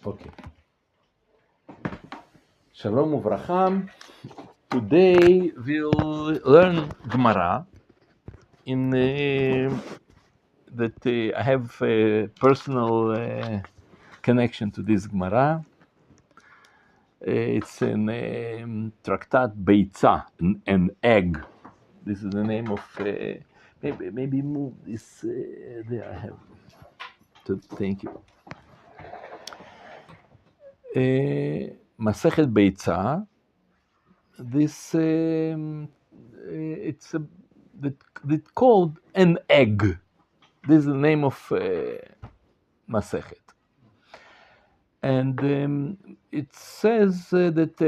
Okay. Shalom uvracha. Today we'll learn Gemara. In that I have a personal connection to this Gemara. It's in Tractat Beitza, an egg. This is the name of. Maybe move this there. I have to thank you. Masechet Beitza. This it's that called an egg. This is the name of Masechet. And it says that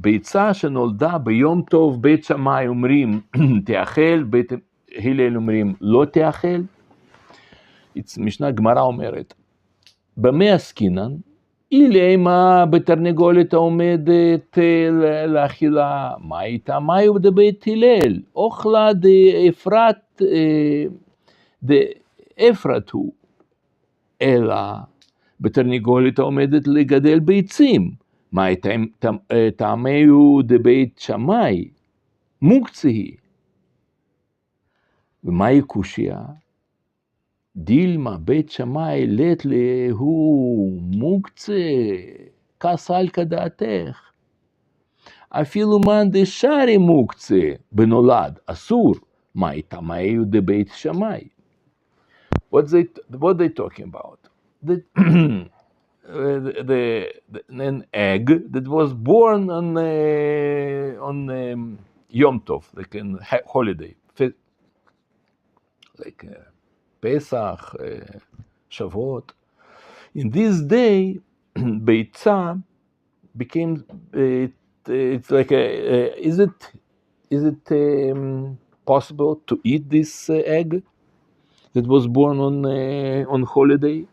ביצה שנולדה ביום טוב בית שמאי אומרים תאכל, בית הלל אומרים לא תאכל. משנה גמרא אומרת, במה עסקינן? אילמה בתרנגולת העומדת לאכילה, מה איתה? מאי בבית הלל? אוכלה דאפרת הוא, אלא בתרנגולת העומדת לגדל ביצים, מה טעמהו דבית שמאי? מוקצה היא. ומהי קושיה? דילמה בית שמאי לית להו מוקצה, כסל כדעתך. אפילו מאן דשארי מוקצה בנולד, אסור, מה טעמהו דבית שמאי? What they talking about? An egg that was born on Yom Tov, like a holiday, like Pesach, Shavuot. In this day, Beitza became. It's like is it possible to eat this egg that was born on holiday?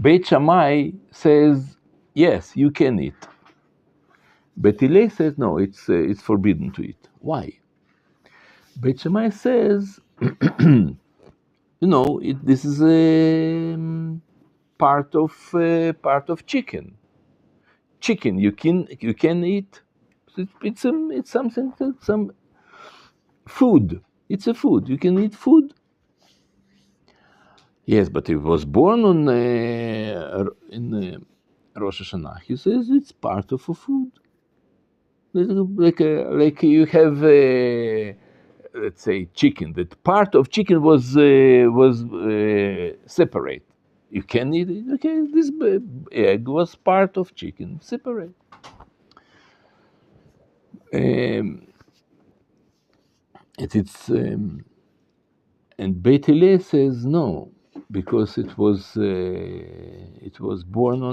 Beit Shammai says, yes, you can eat. Beit Hillel says, no, it's forbidden to eat. Why? Beit Shammai says, this is a part of chicken. Chicken you can eat. It's something, some food. It's a food. You can eat food. Yes, but it was born in Rosh Hashanah. He says it's part of a food. Like you have, let's say, chicken. That part of chicken was separate. You can eat it. Okay, this egg was part of chicken, separate. And Beit Hillel says no, because it was born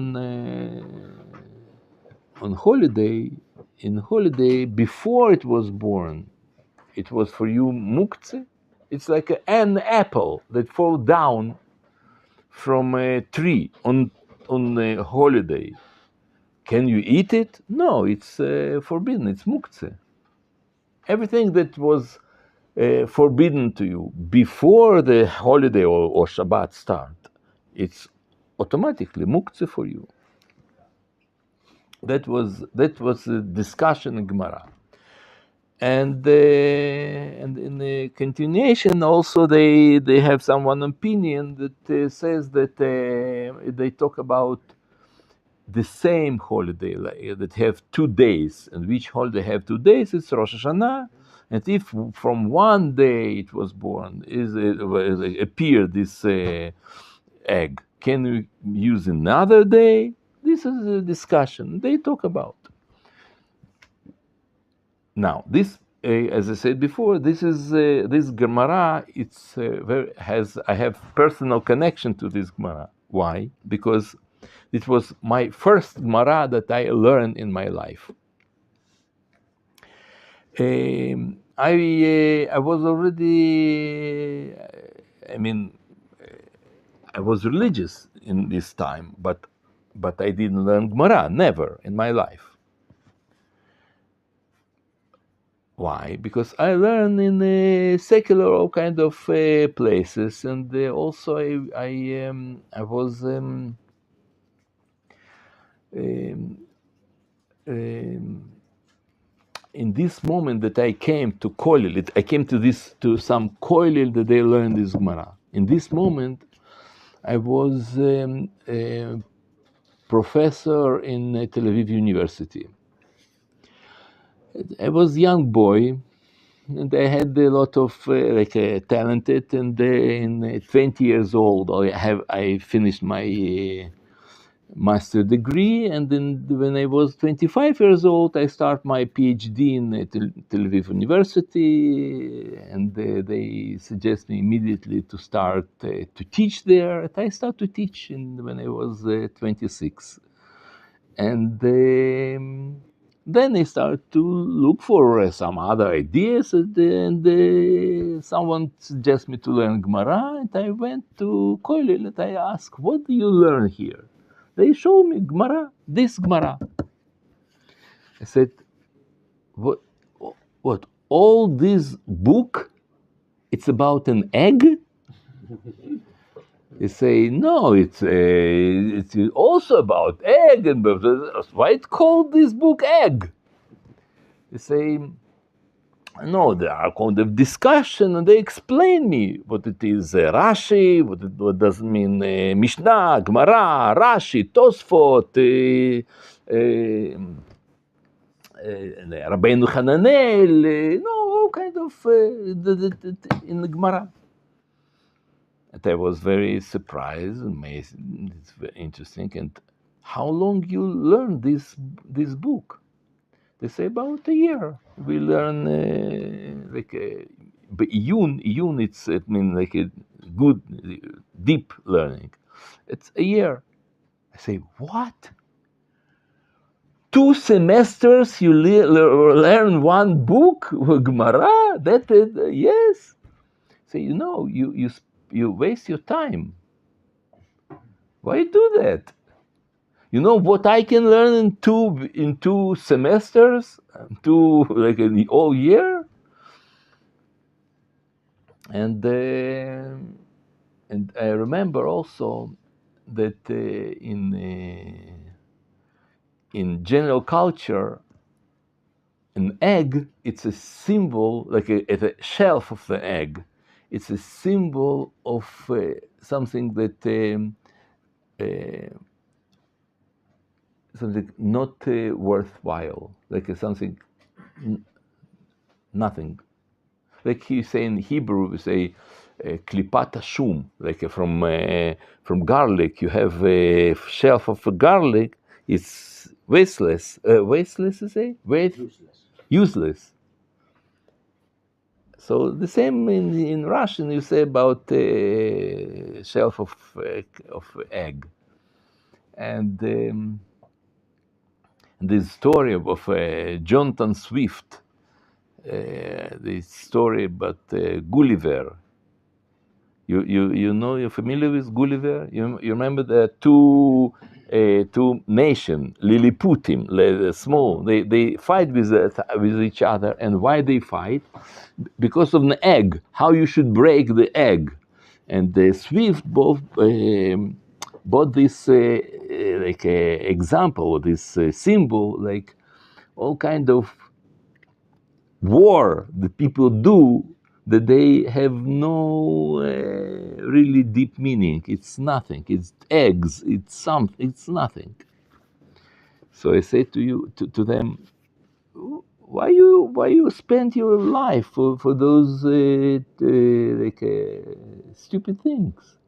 on holiday. In holiday, before it was born, it was for you muktzeh. It's like an apple that falls down from a tree on a holiday. Can you eat it? No, it's forbidden. It's muktzeh. Everything that was forbidden to you before the holiday or Shabbat start, it's automatically muktzeh for you. That was a discussion in Gemara, and in the continuation also they have one opinion that says that they talk about the same holiday that have 2 days, and which holiday have 2 days? It's Rosh Hashanah. And if from one day it was born, appeared this egg, can we use another day? This is a discussion they talk about. Now, this, as I said before, this is this Gemara. I have personal connection to this Gemara. Why? Because it was my first Gemara that I learned in my life. I was already, I was religious in this time, but I didn't learn Gemara, never in my life. Why? Because I learn in secular all kind of places, and also I was um, um, in this moment that I came to Kollel. I came to some Kollel that they learned this Gemara. In this moment, I was a professor in Tel Aviv University. I was a young boy, and I had a lot of talented. And in 20 years old, I finished my master degree, and then when I was 25 years old, I started my PhD in Tel Aviv University, and they suggest me immediately to start to teach there. And I started to teach when I was 26. And then I started to look for some other ideas, and someone suggested me to learn Gemara, and I went to Kollel and I asked, "What do you learn here?" They showed me Gemara, this Gemara. I said, "What? What? All this book? It's about an egg?" They say, "No, it's also about egg, and why it called this book egg?" They say, "No, there are kind of discussion," and they explain me what it is Rashi, what does it mean Mishnah, Gemara, Rashi, Tosfot, Rabbeinu Hananel, no, all kind of in the Gemara. And I was very surprised, amazing. It's very interesting. And how long you learn this book? They say about a year. We learn but iyun. It means like a good, deep learning. It's a year. I say, what? 2 semesters you learn one book, Gemara? Yes. So you waste your time. Why do that? You know what I can learn in 2 semesters, like an whole year, and I remember also that in general culture, an egg, it's a symbol, like at the shelf of the egg, it's a symbol of something that something not worthwhile, like something nothing. Like you say in Hebrew, we say klipat hashum, like from garlic. You have a shelf of garlic. It's wasteless. Wasteless, you say? Useless. So the same in Russian, you say about shelf of egg. And the story of Jonathan Swift, the story about Gulliver. You're familiar with Gulliver? You remember the two nation, Liliputim, small. They fight with each other, and why they fight? Because of the egg. How you should break the egg, and the Swift both bought this like example, this symbol, like all kind of war that people do, that they have no really deep meaning. It's nothing. It's eggs. It's nothing. So I say to them, why you spend your life for those stupid things?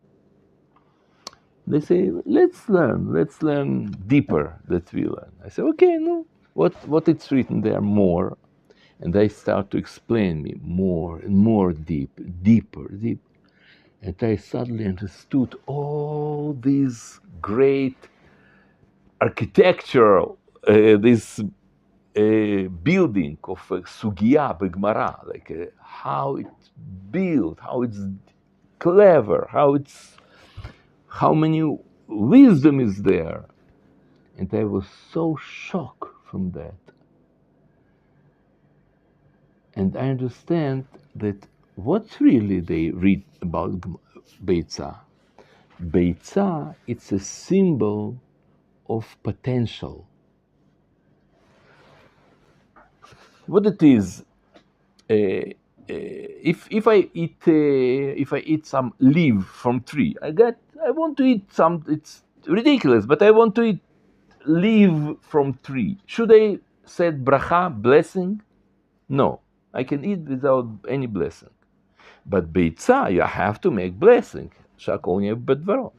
They say, let's learn deeper that we learn. I say, okay, no, what it's written there more. And they start to explain me more and more deeper. And I suddenly understood all these great architecture, this building of Sugya Begmara, like how it's built, how it's clever, how many wisdom is there. And I was so shocked from that. and I understand that what really they read about Beitzah. Beitzah, it's a symbol of potential. What it is, if I eat some leaf from tree, I want to eat some. It's ridiculous, but I want to eat leaf from tree. Should I say bracha, blessing? No, I can eat without any blessing. But beitzah, you have to make blessing. Shakol bedvaro.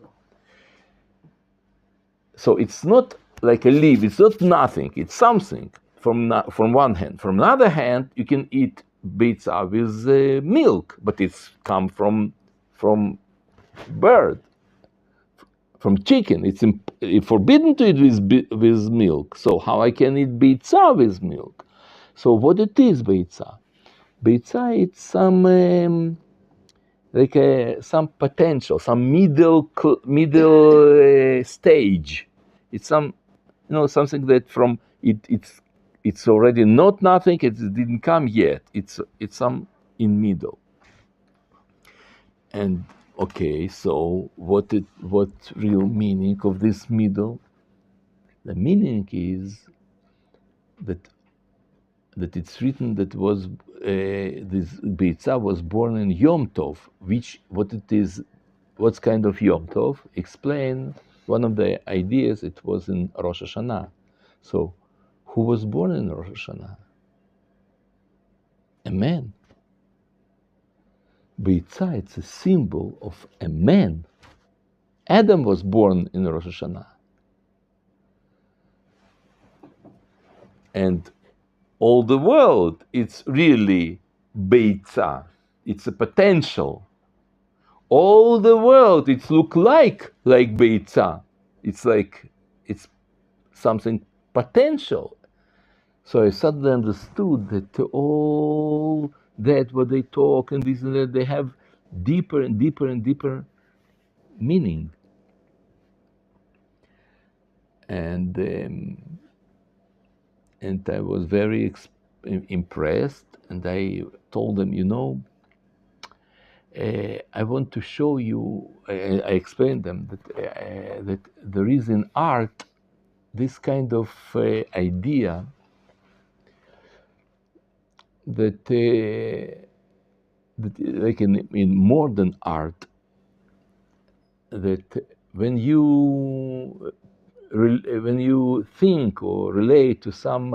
So it's not like a leaf. It's not nothing. It's something. From one hand. From another hand, you can eat beitzah with milk, but it's come from bird, from chicken. It's forbidden to eat with milk. So how I can eat beitzah with milk? So what it is beitzah? Beitzah, it's some some potential, some middle stage. It's something that from it's already not nothing. It didn't come yet. It's some in middle. And okay, so what real meaning of this middle? The meaning is that it's written that was this Beitzah was born in Yom Tov. What's kind of Yom Tov? Explain one of the ideas. It was in Rosh Hashanah. So, who was born in Rosh Hashanah? A man. Beitzah, it's a symbol of a man. Adam was born in Rosh Hashanah. And all the world, it's really beitzah. It's a potential. All the world, it look like beitzah. It's something potential. So I suddenly understood that all that what they talk and this and that, they have deeper and deeper and deeper meaning. And I was very impressed, and I told them, I want to show you. I explained them that there is in art this kind of idea that like in modern art, that when you think or relate to some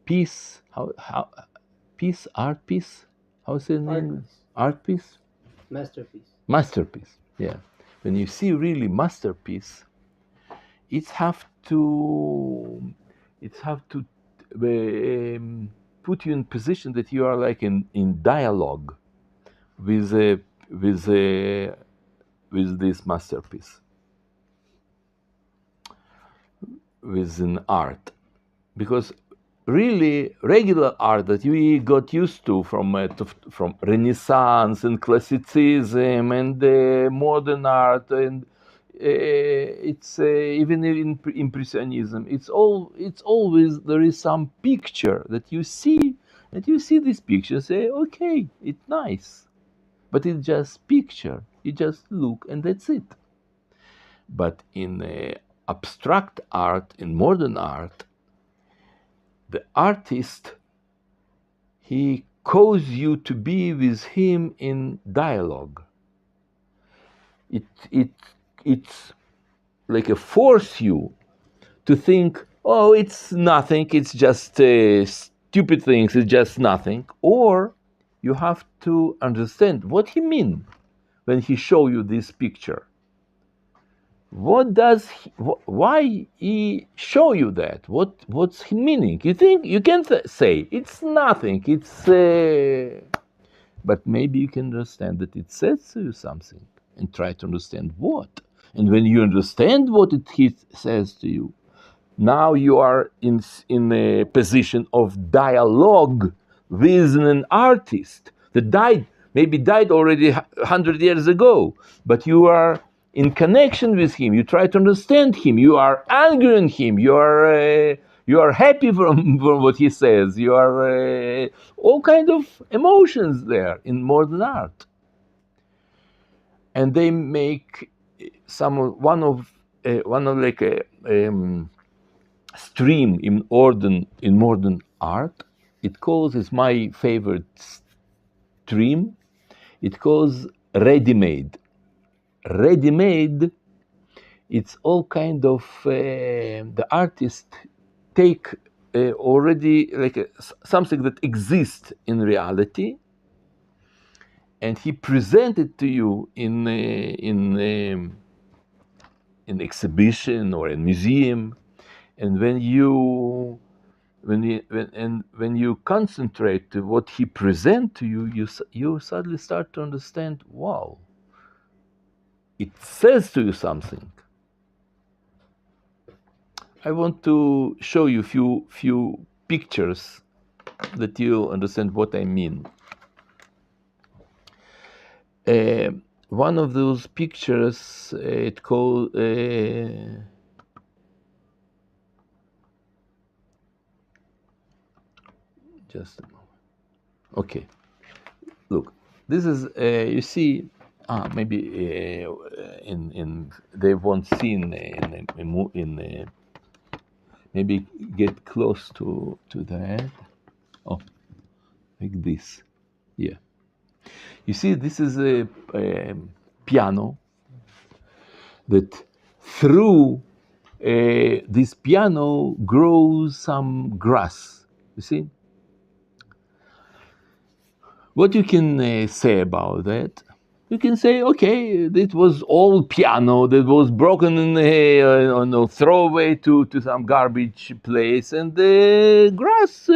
piece, art piece, how is it named? Art piece? Masterpiece, yeah. When you see really masterpiece, it's have to put you in position that you are like in dialogue with this masterpiece, with an art, because really regular art that we got used to from Renaissance and Classicism and modern art, and it's even in Impressionism, it's always there is some picture that you see this picture, say, okay, it's nice, but it's just picture. You just look and that's it. But in abstract art, in modern art, the artist, he causes you to be with him in dialogue. It's like a force you to think, oh, it's nothing, it's just stupid things, it's just nothing. Or you have to understand what he means when he show you this picture. Why he show you that? What's his meaning? You think you can say it's nothing. It's but maybe you can understand that it says to you something, and try to understand what. And when you understand what he says to you, now you are in a position of dialogue with an artist that died already 100 years ago, but you are in connection with him. You try to understand him. You are angry on him. You You are happy from what he says. You are all kind of emotions there in modern art, and they make one of like a stream in modern art. It's my favorite stream. It calls ready-made. Ready-made. It's all kind of the artist take already like something that exists in reality, and he presented to you in an exhibition or a museum, and when you concentrate to what he present to you, you suddenly start to understand. Wow, it says to you something. I want to show you few pictures that you understand what I mean. One of those pictures, it called just a moment. Okay, look, this is you see. Maybe in they won't see in maybe get close to that. Oh, like this. Yeah. You see, this is a piano that through this piano grows some grass. You see? What you can say about that? You can say, okay, it was old piano that was broken on a throwaway to some garbage place, and the grass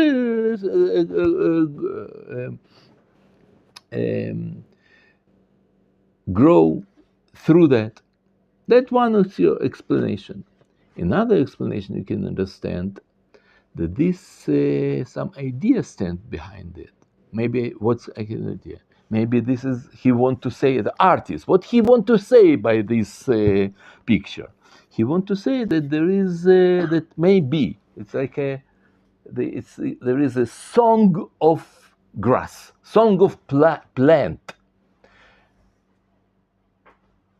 grow through that. That one is your explanation. Another explanation, you can understand that this some idea stand behind it. Maybe what's an idea? Maybe this is he want to say, the artist, what he want to say by this picture. He want to say that there is that maybe it's like there is a song of grass, song of plant.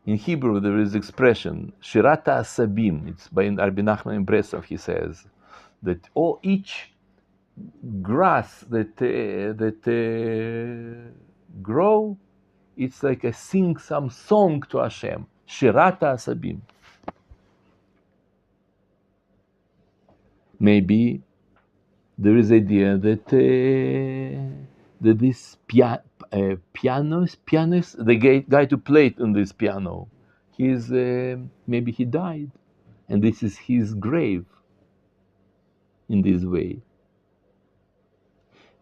In Hebrew, there is expression, Shirata Asabim. It's by Rabbi Nachman Bresov, he says, that each grass that grow, it's like I sing some song to Hashem. Shirata Asabim. Maybe there is idea that that this pianist, the guy to play it on this piano, he's maybe he died, and this is his grave. In this way,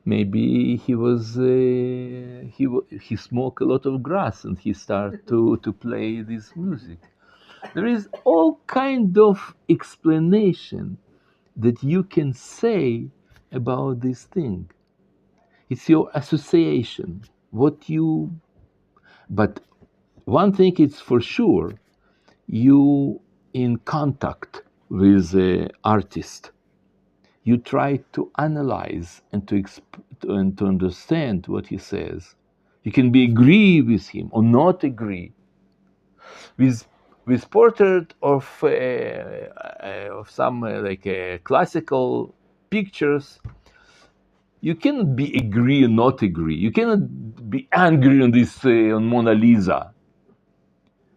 maybe he was he smoked a lot of grass and he started to play this music. There is all kind of explanation that you can say about this thing. It's your association, but one thing is for sure, you in contact with the artist, you try to analyze and to understand what he says. You can be agree with him or not agree. With portrait of some classical pictures, you cannot be agree or not agree. You cannot be angry on this on Mona Lisa.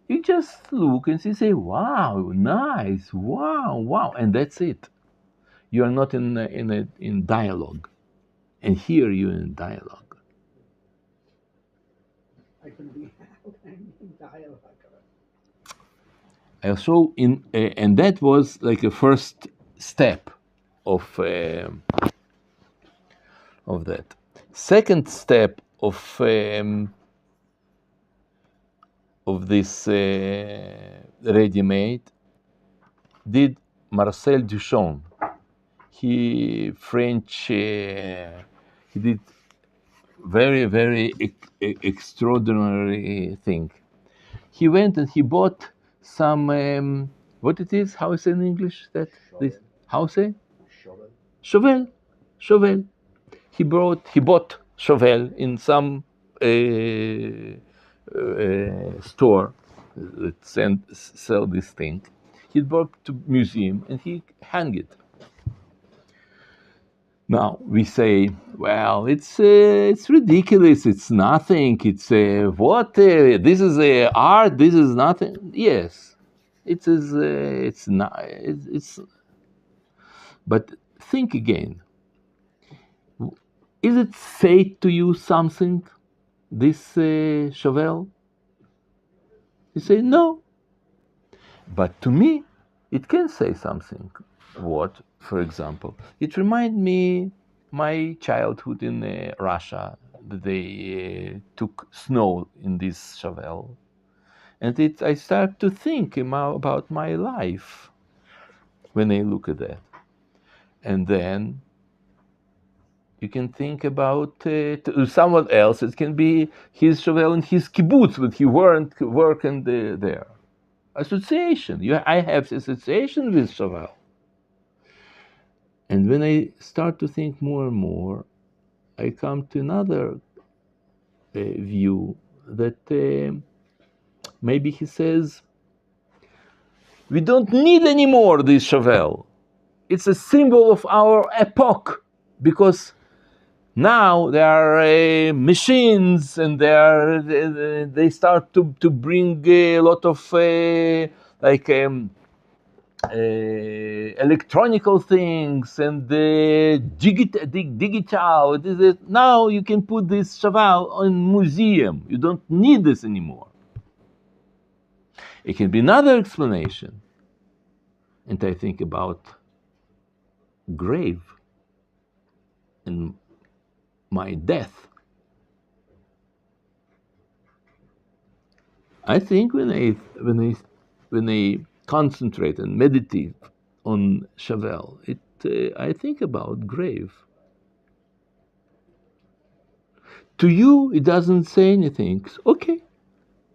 You just look and say, "Wow, nice! Wow!" And that's it. You are not in dialogue, and here you're in dialogue. I can be in dialogue. Also, and that was like a first step of that. Second step of this ready-made did Marcel Duchamp. He French. He did very extraordinary thing. He went and he bought some what it is? How is it in English? That this how say? Shovel, shovel. He bought shovel in some store that sell this thing. He brought to museum and he hang it. Now we say, well, it's ridiculous. It's nothing. It's what? This is art. This is nothing. Yes, it is. It's not. It's. But think again. Is it safe to use something? This shovel? You say no. But to me, it can say something. What, for example? It reminds me my childhood in Russia. They took snow in this shovel, and I start to think about my life when I look at that, and then you can think about someone else. It can be his shovel in his kibbutz, but he weren't working there. Association. I have association with shovel. And when I start to think more and more, I come to another view that maybe he says, we don't need anymore this shovel. It's a symbol of our epoch because now there are machines and they start to bring a lot of like electronical things and digital. Now you can put this shovel in museum. You don't need this anymore. It can be another explanation. And I think about grave and my death. I think when I concentrate and meditate on shovel, I think about grave. To you, it doesn't say anything. Okay.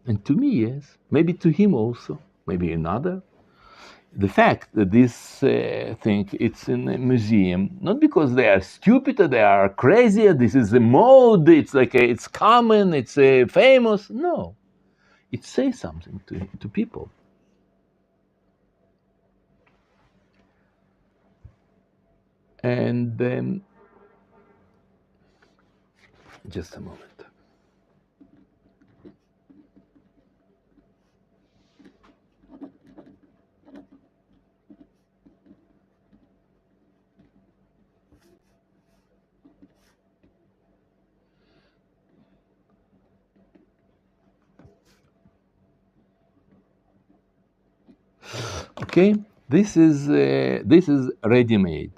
And to me, yes. Maybe to him also. Maybe another. The fact that this thing, it's in a museum, not because they are stupid or they are crazy, or this is a mode, it's like it's common, it's famous. No. It says something to people. And just a moment. Okay, this is ready-made.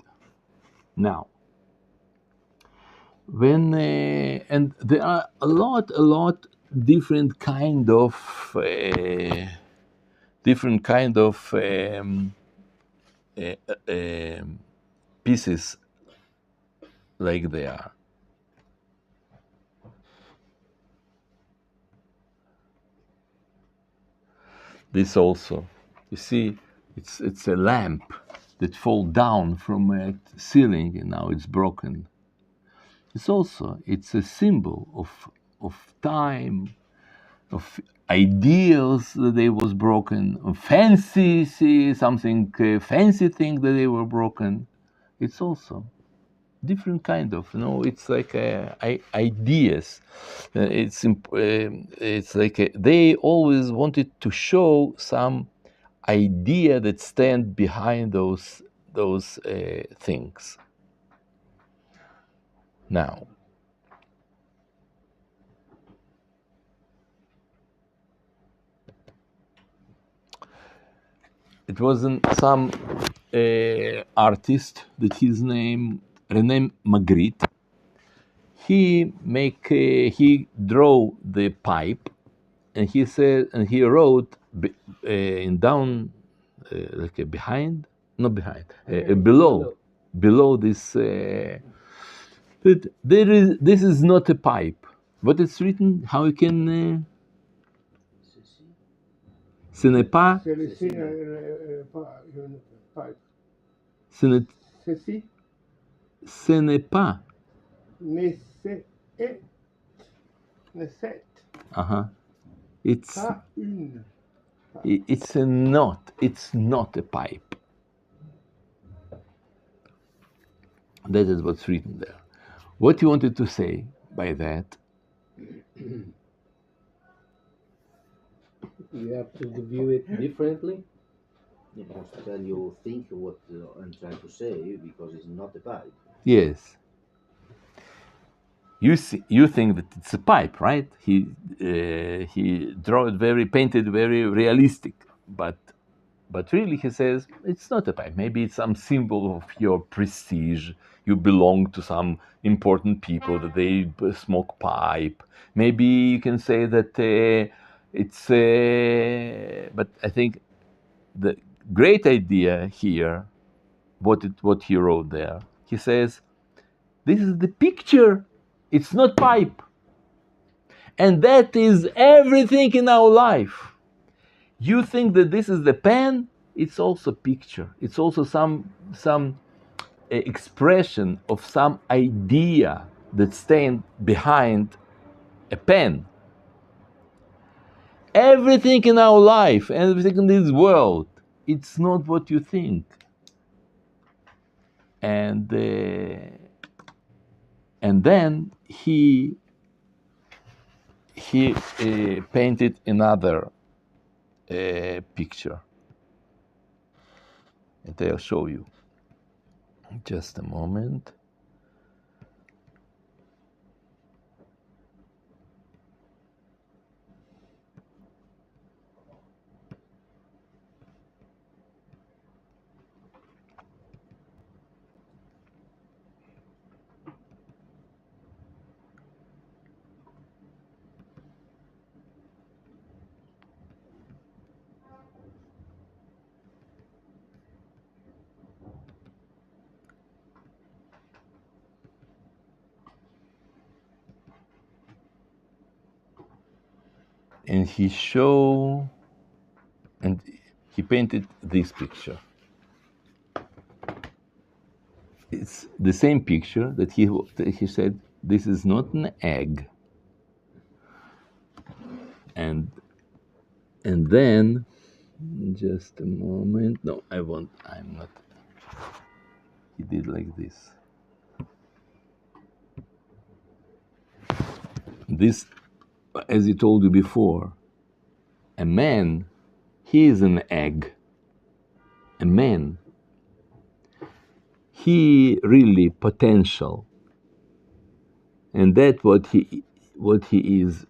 Now, when and there are a lot different kind of uh, um, pieces like they are. This also, you see, it's a lamp that fall down from a ceiling and now it's broken. It's a symbol of time, of ideals that they was broken, of fancy something fancy thing that they were broken. It's also different kind of, it's like ideas. It's like they always wanted to show some idea that stand behind those things. Now, it wasn't some artist that his name René Magritte. He draw the pipe, and he said, and he wrote in down like behind, not behind, below this. That this is not a pipe, but it's written how you can. Ce n'est pas. Celui-ci, pas une pipe. Ce n'est, Ceci, ce n'est pas. N'est-ce n'est-ce It's pas une. it's a not. It's not a pipe. That is what's written there. What you wanted to say by that? You have to view it differently. You have to tell you think what I'm trying to say because it's not a pipe. Yes. You see, you think that it's a pipe, right? He drew it painted very realistic, but really he says it's not a pipe. Maybe it's some symbol of your prestige. You belong to some important people that they smoke pipe. Maybe you can say that it's. But I think the great idea here, what he wrote there, he says, this is the picture. It's not pipe. And that is everything in our life. You think that this is the pen, it's also picture. It's also some expression of some idea that stands behind a pen. Everything in our life, everything in this world, it's not what you think. And then he painted another picture, and I'll show you. Just a moment. And he painted this picture. It's the same picture that he said this is not an egg. And then just a moment. No, I'm not. He did like this. This, as he told you before, a man, he is an egg. A man, he really potential, and that's what he is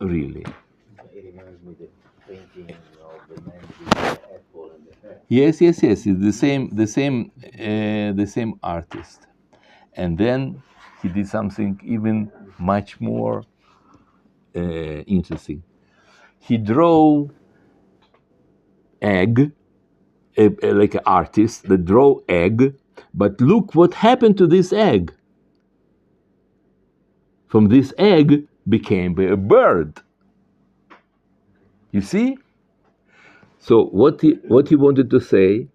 really. It reminds me the painting of the man with the apple and the hair. Yes. It's the same artist, and then he did something even much more interesting. He drew egg, like an artist that draw egg, but look what happened to this egg. From this egg became a bird. You see? So what he wanted to say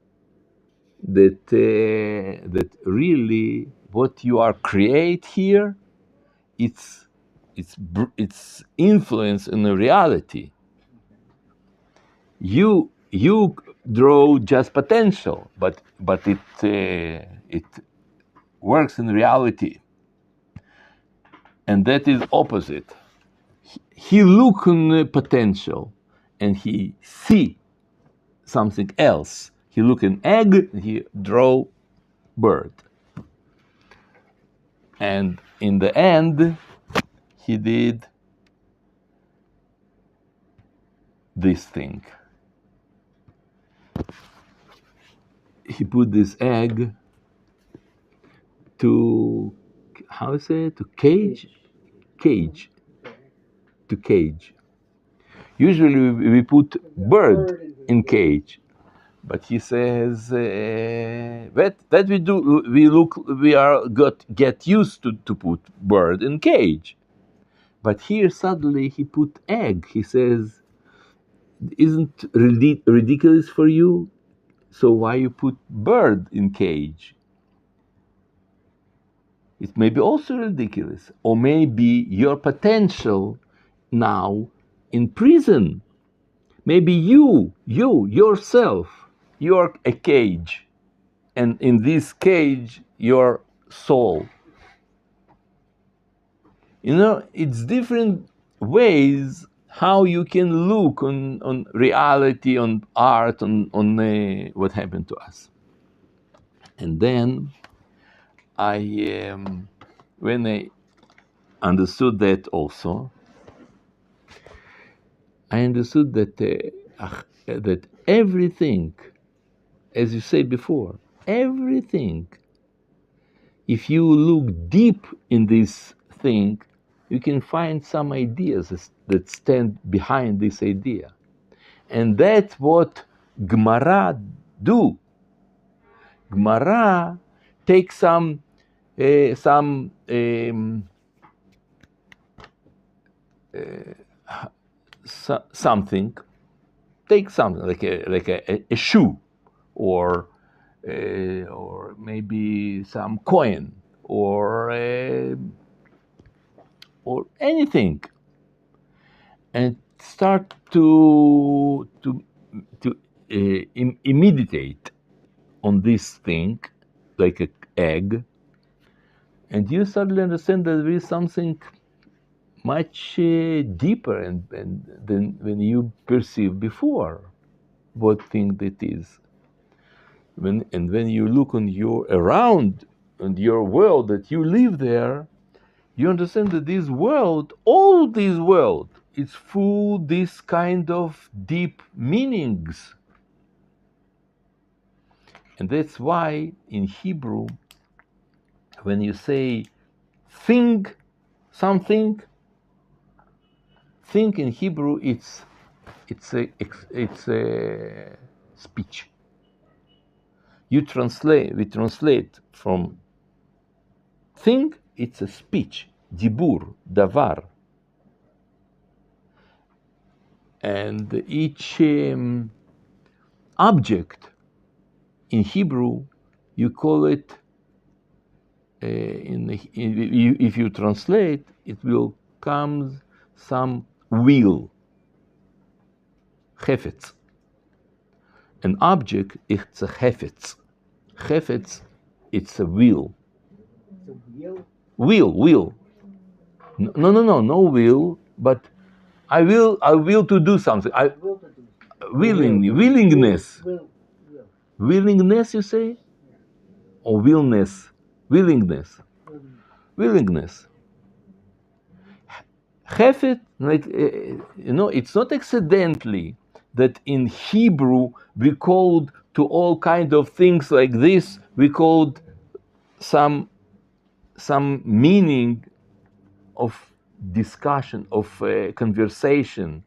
that really what you are create here, it's influence in the reality. You draw just potential, but it works in reality, and that is opposite. He look on the potential, and he see something else. He look an egg, and he draw bird. And in the end, he did this thing. He put this egg to, how say it? To cage. Usually we put bird in cage, but he says that we do. Get used to put bird in cage, but here suddenly he put egg. He says, "Isn't ridiculous for you? So why you put bird in cage?" It may be also ridiculous, or maybe your potential now in prison. Maybe you yourself, you're a cage, and in this cage, your soul. It's different ways how you can look on reality, on art, on what happened to us. And then when I understood that also, I understood that everything, as you said before, everything, if you look deep in this thing, you can find some ideas that stand behind this idea. And that's what Gemara do. Gemara takes something, take something like a shoe, or maybe some coin, or anything, and start to imitate on this thing, like an egg, and you suddenly understand that there is something much deeper and than when you perceived before what thing that is. When you look on your around and your world that you live there, you understand that this world, all this world, is full this kind of deep meanings. And that's why in Hebrew, when you say think something, think in Hebrew, it's a speech. We translate from think, it's a speech, dibur, davar. And each object in Hebrew, you call it, if you translate, it will come some wheel, chefetz. An object, it's a chefetz. Chefetz, it's a wheel. Wheel. No wheel, but I will to do something. Willingness. Willingness, you say? Or willness? Willingness. Chefet, like, it's not accidentally that in Hebrew we called to all kind of things like this, we called some meaning of discussion, of conversation,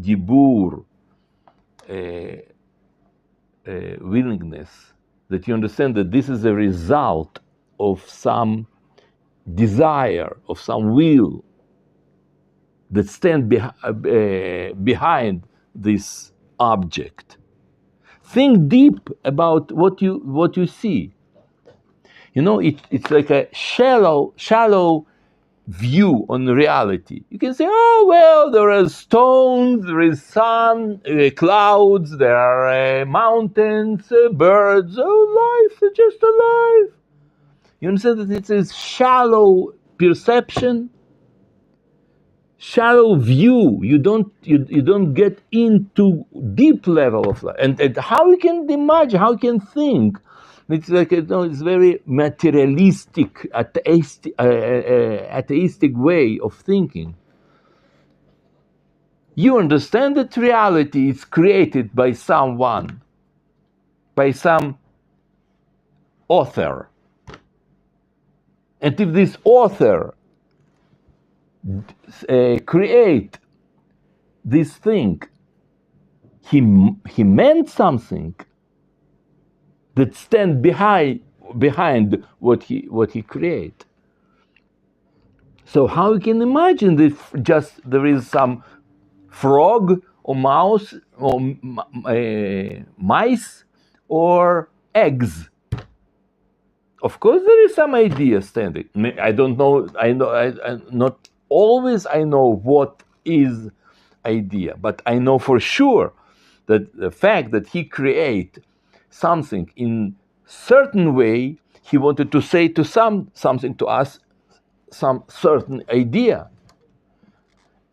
dibur, willingness, that you understand that this is a result of some desire, of some will that stand behind this object. Think deep about what you see. It's like a shallow view on reality. You can say, oh, well, there are stones, there is sun, clouds, there are mountains, birds. Oh, life is just alive. You understand that it's a shallow perception, shallow view. You don't get into deep level of life. And how you can imagine, how you can think. It's like it's very materialistic, atheistic way of thinking. You understand that reality is created by someone, by some author. And if this author create this thing, he meant something that stand behind what he create. So how you can imagine that just there is some frog or mouse or mice or eggs of course, there is some idea standing. I don't know. I not always. I know what is idea, but I know for sure that the fact that he create something in certain way, he wanted to say to something to us, some certain idea.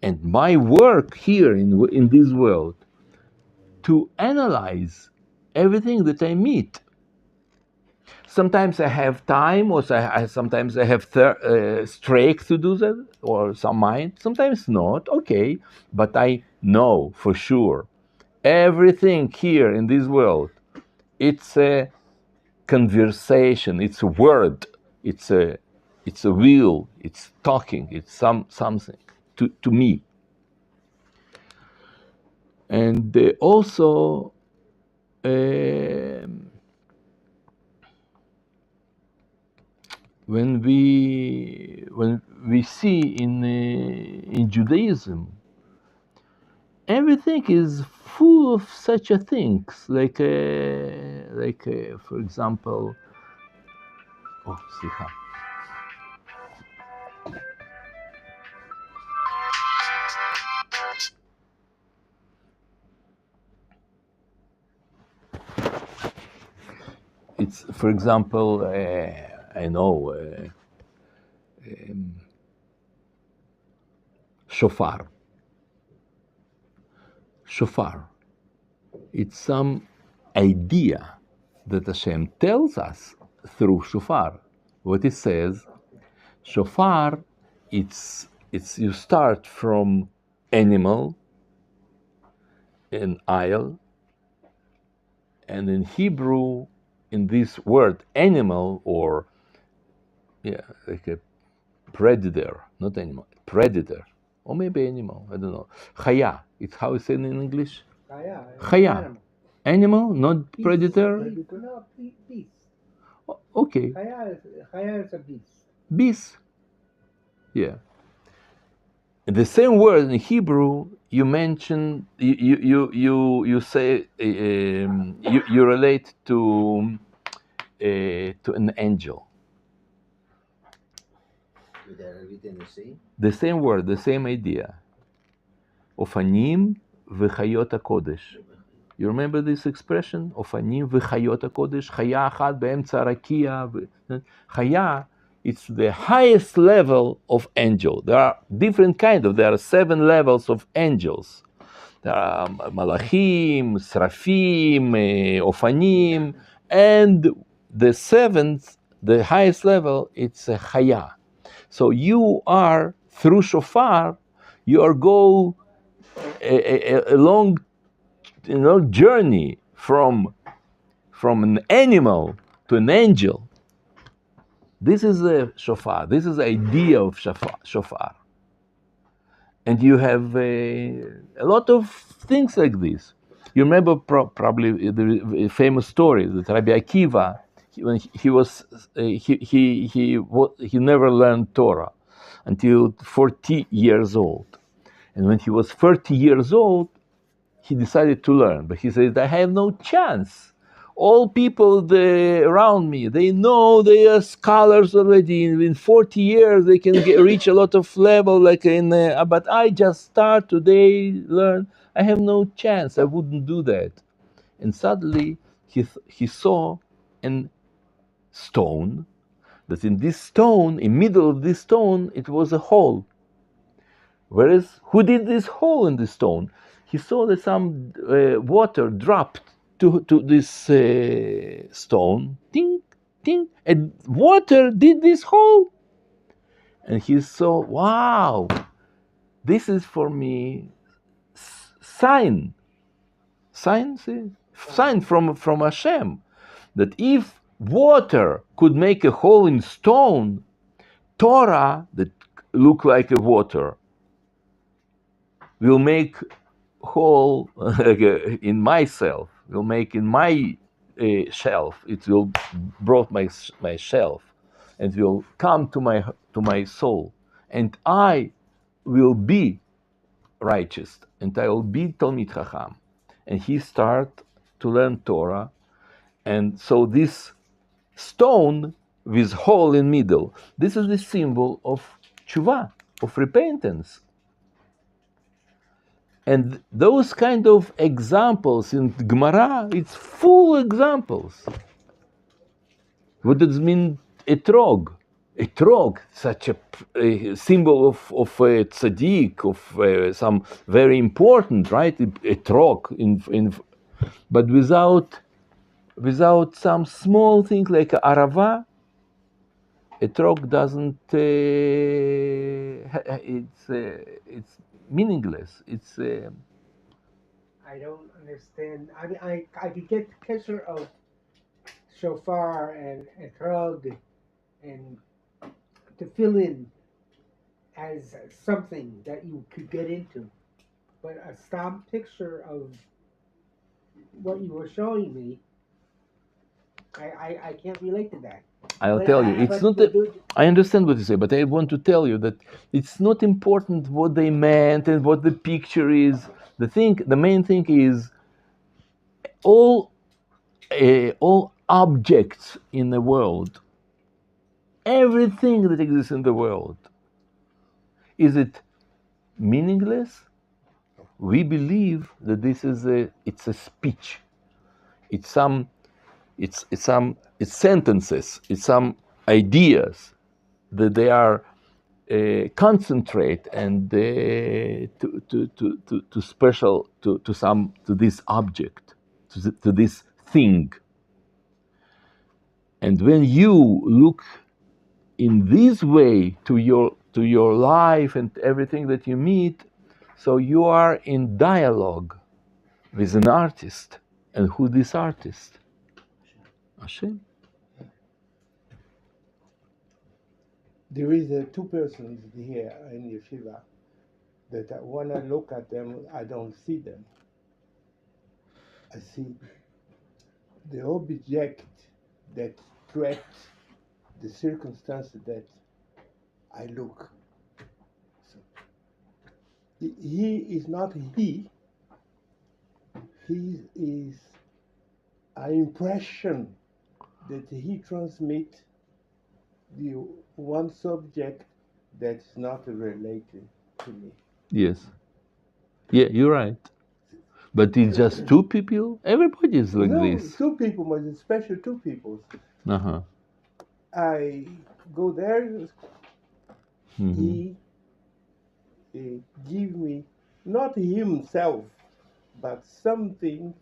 And my work here in this world to analyze everything that I meet. Sometimes I have time, or sometimes I have strength to do that, or some mind. Sometimes not. Okay, but I know for sure everything here in this world. It's a conversation. It's a word. It's a will. It's talking. It's something to me. And also. When we see in Judaism, everything is full of such a things like for example, סליחה. It's, for example, I know shofar. Shofar. It's some idea that Hashem tells us through shofar. What it says, shofar, it's you start from animal, an isle, and in Hebrew, in this word animal, or like a predator, not animal, predator, or maybe animal, I don't know. Chaya, it's how it's said in English. Chaya, animal, not Beast. predator. No, beast. Okay. Chaya is a beast. Beast. Yeah. The same word in Hebrew you mention, you say you relate to an angel. They are written the same. The same word, the same idea. Ofanim v'chayot hakodesh. You remember this expression? Ofanim v'chayot hakodesh. Chaya achat be'emtza rakia. Chaya, it's the highest level of angel. There are different there are 7 levels of angels. There are malachim, srafim, ofanim, and the 7th, the highest level, it's a chaya. So you are, through shofar, you are go a long journey from an animal to an angel. This is a shofar. This is the idea of shofar. And you have a lot of things like this. You remember probably the famous story that Rabbi Akiva, when he never learned Torah until 40 years old. And when he was 30 years old, he decided to learn. But he said, I have no chance. All people around me, they know they are scholars already. In 40 years, they can reach a lot of level. But I just start today, learn. I have no chance. I wouldn't do that. And suddenly, he saw a stone. That in this stone, in middle of this stone, it was a hole. Whereas, who did this hole in the stone? He saw that some water dropped to this stone, ting, ting, and water did this hole. And he saw, wow, this is for me sign from Hashem, that if water could make a hole in stone, Torah that look like a water will make hole in myself, will make in my shelf. It will brought my shelf, and will come to my soul, and I will be righteous, and I will be Talmid Chacham. And he start to learn Torah, and so this stone with hole in middle. This is the symbol of tshuva, of repentance. And those kind of examples in Gemara, it's full examples. What does it mean, etrog? Etrog, such a symbol of a tzaddik, of some very important, right? Etrog, but without some small thing like arava, etrog doesn't. It's meaningless. It's. I don't understand. I mean, I could get the picture of shofar and etrog and to fill in as something that you could get into, but a stamp picture of what you were showing me, I can't relate to that. I'll But tell you, it's not. I understand what you say, but I want to tell you that it's not important what they meant and what the picture is. The main thing is all objects in the world, everything that exists in the world, is it meaningless? We believe that this is it's a speech. It's sentences. It's some ideas that they are concentrate and to special to this object, to this thing. And when you look in this way to your life and everything that you meet, so you are in dialogue with an artist. And who this artist? Hashem. There is two persons here in yeshiva that when I look at them, I don't see them. I see the object that threats the circumstance that I look. So he is not he. He is an impression that he transmits the one subject that's not related to me. Yes. Yeah, you're right. But it's just two people? Everybody is like this. Two people, but it's special two people. Uh-huh. I go there, Mm-hmm. he give me, not himself, but something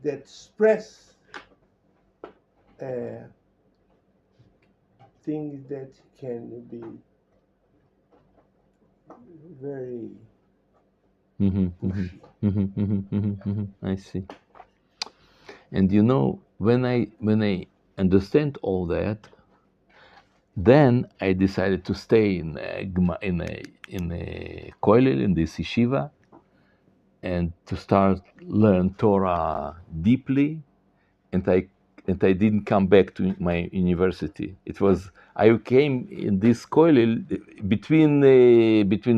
that express things that can be very pushy. I see. And you know, when I understand all that, then I decided to stay in a kollel, in this yeshiva, and to start learn Torah deeply. And I didn't come back to my university. I came in this kollel between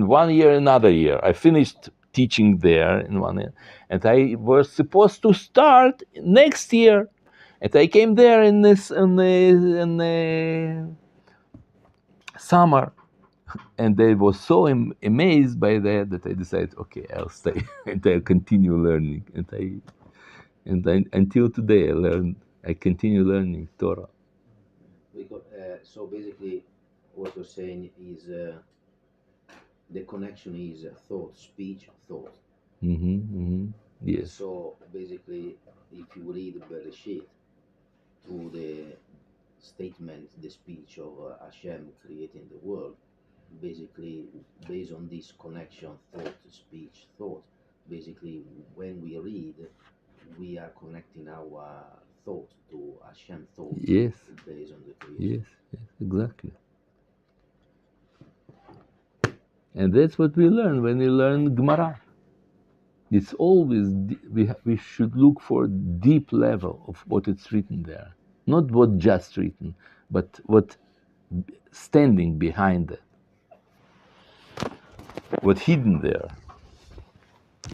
1 year and another year. I finished teaching there in 1 year, and I was supposed to start next year. And I came there in the summer, and I was so amazed by that I decided, okay, I'll stay and I'll continue learning. And until today, I continue learning Torah. Because, so basically, what you're saying is the connection is thought, speech, thought. Yes. So basically, if you read Bereshit to the statement, the speech of Hashem creating the world, basically based on this connection, thought, speech, thought, basically when we read, we are connecting our thought to Hashem thought. Yes. Based on the creation. Yes, exactly. And that's what we learn when we learn Gemara. It's always, we should look for deep level of what it's written there. Not what just written, but what standing behind it. What hidden there.